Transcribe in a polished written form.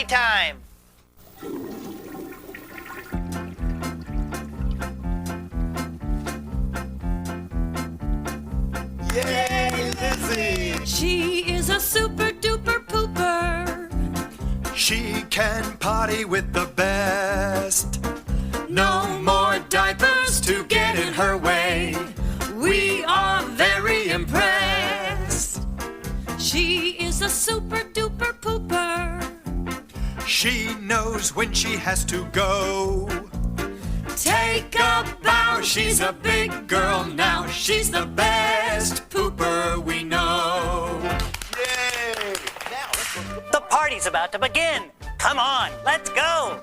potty time. Yay, Lizzie! She is a super duper pooper. She can potty with the best. No more diapers to get in her way. We are very impressed. She is a super duper pooper. She knows when she has to go. Take a bow, she's a big girl now. She's the best pooper we know. Yay! The party's about to begin. Come on, let's go.